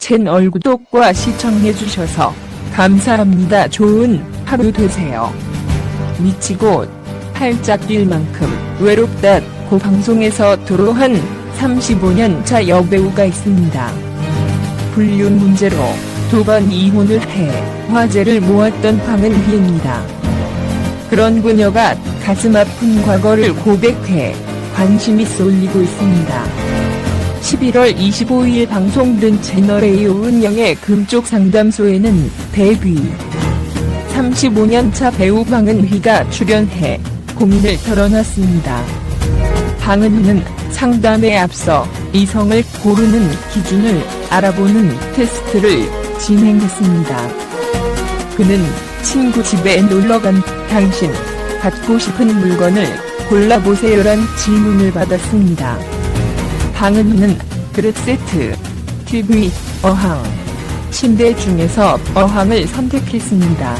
채널 구독과 시청해주셔서 감사합니다. 좋은 하루 되세요. 미치고 팔짝 뛸 만큼 외롭다고 방송에서 토로한 35년차 여배우가 있습니다. 불륜 문제로 2번 이혼을 해 화제를 모았던 방은희입니다. 그런 그녀가 가슴 아픈 과거를 고백해 관심이 쏠리고 있습니다. 11월 25일 방송된 채널A 오은영의 금쪽 상담소에는 데뷔 35년차 배우 방은희가 출연해 고민을 털어놨습니다. 방은희는 상담에 앞서 이성을 고르는 기준을 알아보는 테스트를 진행했습니다. 그는 친구 집에 놀러간 당신 갖고 싶은 물건을 골라보세요란 질문을 받았습니다. 방은희는 그릇 세트, TV, 어항, 침대 중에서 어항을 선택했습니다.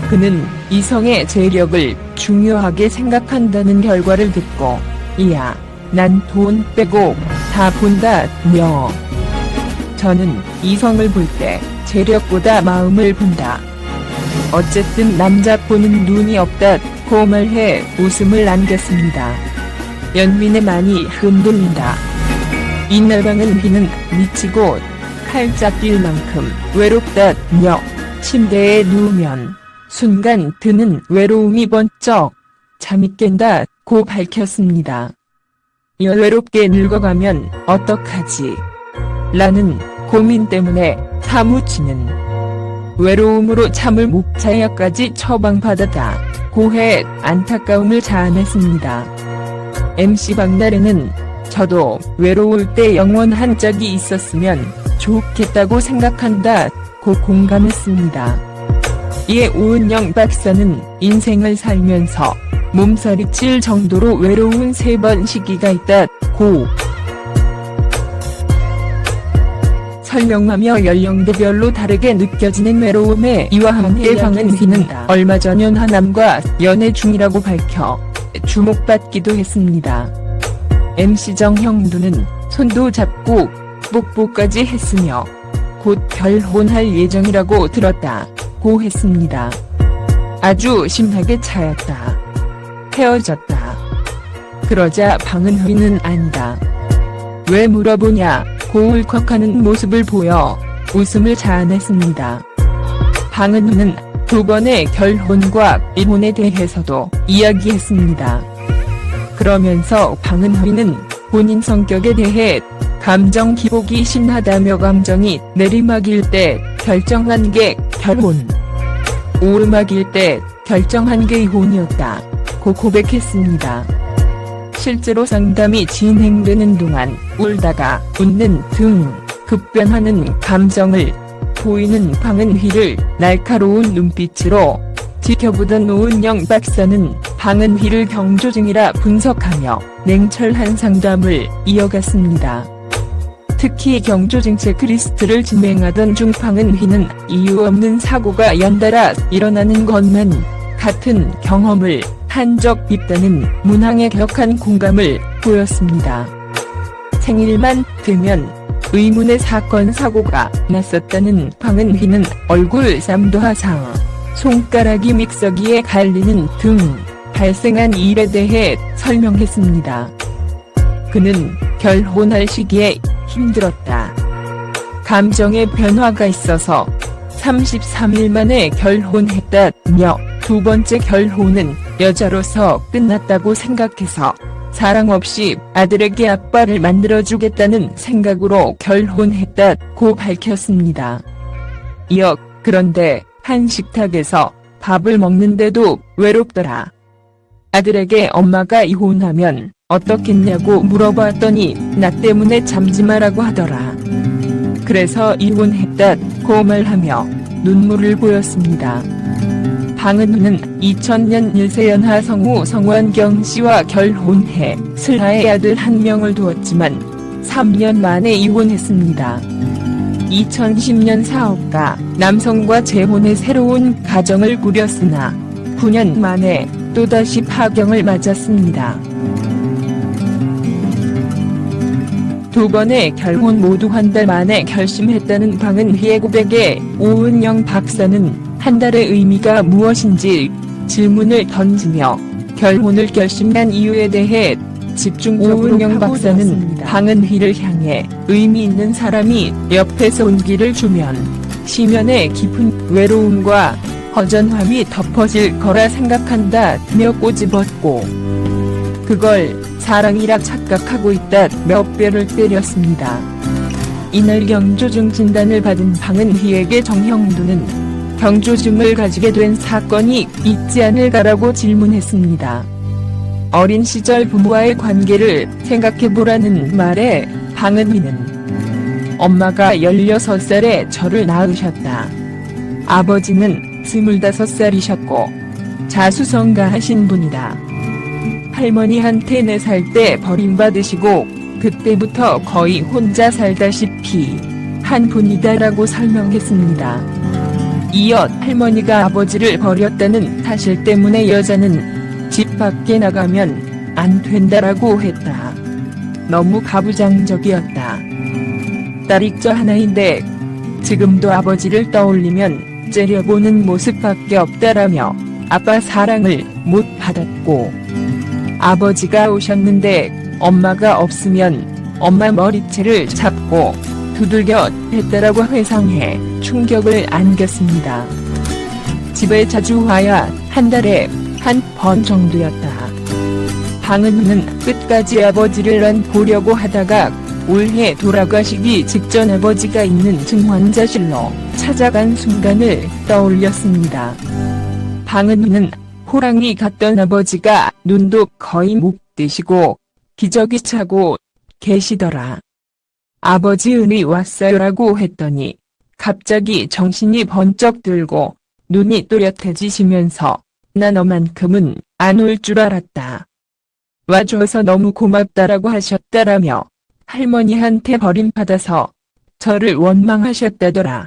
그는 이성의 재력을 중요하게 생각한다는 결과를 듣고 이야, 난 돈 빼고 다 본다며. 저는 이성을 볼 때 재력보다 마음을 본다. 어쨌든 남자 보는 눈이 없다고 말해 웃음을 안겼습니다. 연민에 많이 흔들린다. 이날 방은희는 미치고 팔짝 뛸 만큼 외롭다며 침대에 누우면 순간 드는 외로움이 번쩍 잠이 깬다고 밝혔습니다. 외롭게 늙어가면 어떡하지? 라는 고민 때문에 사무치는 외로움으로 잠을 못 자야까지 처방받았다고 해 안타까움을 자아냈습니다. MC 박나래는 저도 외로울 때 영원한 짝이 있었으면 좋겠다고 생각한다고 공감했습니다. 이에 오은영 박사는 인생을 살면서 몸살이 칠 정도로 외로운 3번 시기가 있다고 설명하며 연령대별로 다르게 느껴지는 외로움에 이와 함께 방은희는 얼마 전 연하남과 연애 중이라고 밝혀 주목받기도 했습니다. MC 정형두는 손도 잡고 뽀뽀까지 했으며 곧 결혼할 예정이라고 들었다고 했습니다. 아주 심하게 차였다. 헤어졌다. 그러자 방은희는 아니다. 왜 물어보냐 고 울컥하는 모습을 보여 웃음을 자아냈습니다. 방은희는 2번의 결혼과 이혼에 대해서도 이야기했습니다. 그러면서 방은희는 본인 성격에 대해 감정 기복이 심하다며 감정이 내리막일 때 결정한 게 결혼, 오르막일 때 결정한 게 이혼이었다고 고백했습니다. 실제로 상담이 진행되는 동안 울다가 웃는 등 급변하는 감정을 보이는 방은희를 날카로운 눈빛으로 지켜보던 오은영 박사는 방은희를 경조 중이라 분석하며 냉철한 상담을 이어갔습니다. 특히 경조증 체크리스트를 진행하던 중 방은희는 이유 없는 사고가 연달아 일어나는 것만 같은 경험을 한 적 있다는 문항에 격한 공감을 보였습니다. 생일만 되면 의문의 사건 사고가 났었다는 방은희는 얼굴 쌈도 화상, 손가락이 믹서기에 갈리는 등 발생한 일에 대해 설명했습니다. 그는 결혼할 시기에 힘들었다. 감정의 변화가 있어서 33일 만에 결혼했다며 2번째 결혼은 여자로서 끝났다고 생각해서 사랑 없이 아들에게 아빠를 만들어주겠다는 생각으로 결혼했다고 밝혔습니다. 이어 그런데 한 식탁에서 밥을 먹는데도 외롭더라. 아들에게 엄마가 이혼하면 어떻겠냐고 물어봤더니 나 때문에 잠지 마라고 하더라. 그래서 이혼했다고 말하며 눈물을 보였습니다. 방은희는 2000년 1세 연하 성우 성완경 씨와 결혼해 슬하의 아들 1명을 두었지만 3년 만에 이혼했습니다. 2010년 사업가 남성과 재혼해 새로운 가정을 꾸렸으나 9년 만에 또다시 파경을 맞았습니다. 2번의 결혼 모두 한 달 만에 결심했다는 방은희의 고백에 오은영 박사는 한 달의 의미가 무엇인지 질문을 던지며 결혼을 결심한 이유에 대해 집중적으로 오은영 박사는 방은희를 향해 의미 있는 사람이 옆에서 온기를 주면 시면에 깊은 외로움과 허전함이 덮어질 거라 생각한다며 꼬집었고 그걸 사랑이라 착각하고 있다며 뼈를 때렸습니다. 이날 경조증 진단을 받은 방은희에게 정형두는 경조증을 가지게 된 사건이 있지 않을까라고 질문했습니다. 어린 시절 부모와의 관계를 생각해보라는 말에 방은희는 엄마가 16살에 저를 낳으셨다. 아버지는 25살이셨고 자수성가하신 분이다. 할머니한테 4살 때 버림받으시고 그때부터 거의 혼자 살다시피 한 분이다라고 설명했습니다. 이어 할머니가 아버지를 버렸다는 사실 때문에 여자는 집 밖에 나가면 안 된다라고 했다. 너무 가부장적이었다. 딸이 저 하나인데 지금도 아버지를 떠올리면 째려보는 모습밖에 없다라며 아빠 사랑을 못 받았고 아버지가 오셨는데 엄마가 없으면 엄마 머리채를 잡고 두들겨 댔다라고 회상해 충격을 안겼습니다. 집에 자주 와야 한 달에 한 번 정도였다. 방은희는 끝까지 아버지를 안 보려고 하다가 올해 돌아가시기 직전 아버지가 있는 증환자실로 찾아간 순간을 떠올렸습니다. 방은희는 호랑이 같던 아버지가 눈도 거의 못 뜨시고 기저귀 차고 계시더라. 아버지 은이 왔어요라고 했더니 갑자기 정신이 번쩍 들고 눈이 또렷해지시면서 나 너만큼은 안 올 줄 알았다. 와줘서 너무 고맙다라고 하셨다라며 할머니한테 버림받아서 저를 원망하셨다더라.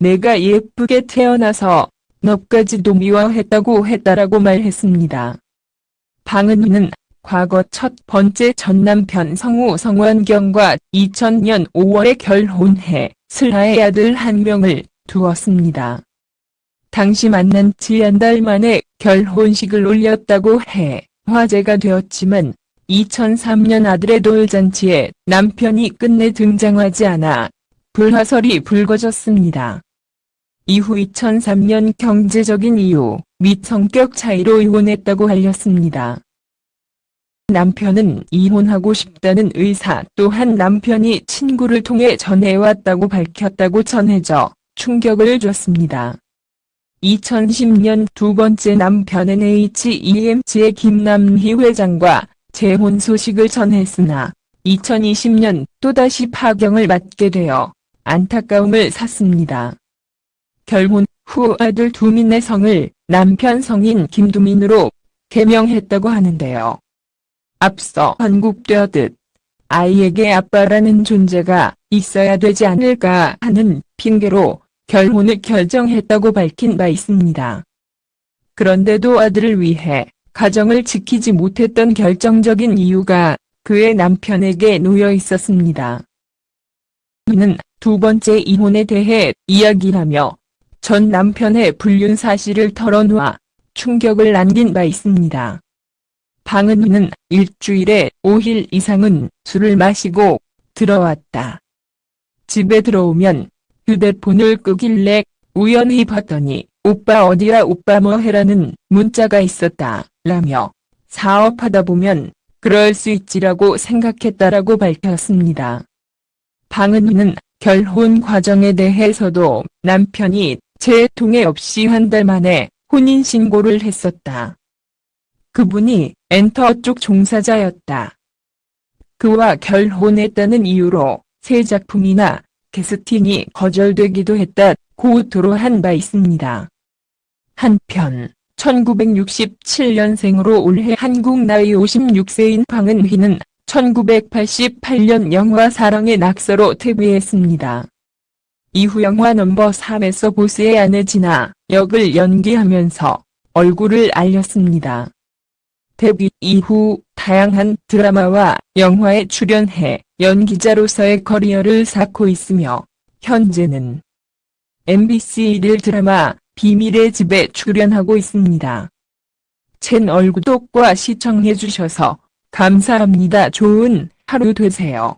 내가 예쁘게 태어나서 너까지도 미워했다고 했다라고 말했습니다. 방은희는 과거 첫 번째 전남편 성우 성완경과 2000년 5월에 결혼해 슬하의 아들 1명을 두었습니다. 당시 만난 지 한 달 만에 결혼식을 올렸다고 해 화제가 되었지만 2003년 아들의 돌잔치에 남편이 끝내 등장하지 않아 불화설이 불거졌습니다. 이후 2003년 경제적인 이유 및 성격 차이로 이혼했다고 알렸습니다. 남편은 이혼하고 싶다는 의사 또한 남편이 친구를 통해 전해왔다고 밝혔다고 전해져 충격을 줬습니다. 2010년 두 번째 남편 NHEMC의 김남희 회장과 재혼 소식을 전했으나 2020년 또다시 파경을 맞게 되어 안타까움을 샀습니다. 결혼 후 아들 두민의 성을 남편 성인 김두민으로 개명했다고 하는데요. 앞서 언급되었듯 아이에게 아빠라는 존재가 있어야 되지 않을까 하는 핑계로 결혼을 결정했다고 밝힌 바 있습니다. 그런데도 아들을 위해 가정을 지키지 못했던 결정적인 이유가 그의 남편에게 놓여 있었습니다. 그는 두 번째 이혼에 대해 이야기하며 전 남편의 불륜 사실을 털어놓아 충격을 남긴 바 있습니다. 방은희는 일주일에 5일 이상은 술을 마시고 들어왔다. 집에 들어오면 휴대폰을 끄길래 우연히 봤더니 오빠 어디야 오빠 뭐 해라는 문자가 있었다 라며 사업하다 보면 그럴 수 있지라고 생각했다라고 밝혔습니다. 방은희는 결혼 과정에 대해서도 남편이 재통해 없이 한 달 만에 혼인신고를 했었다. 그분이 엔터 쪽 종사자였다. 그와 결혼했다는 이유로 새 작품이나 캐스팅이 거절되기도 했다고 토로한 바 있습니다. 한편 1967년생으로 올해 한국 나이 56세인 방은희는 1988년 영화 사랑의 낙서로 데뷔했습니다. 이후 영화 넘버 3에서 보스의 아내 진아 역을 연기하면서 얼굴을 알렸습니다. 데뷔 이후 다양한 드라마와 영화에 출연해 연기자로서의 커리어를 쌓고 있으며 현재는 MBC 일일 드라마 비밀의 집에 출연하고 있습니다. 채널 구독과 시청해주셔서 감사합니다. 좋은 하루 되세요.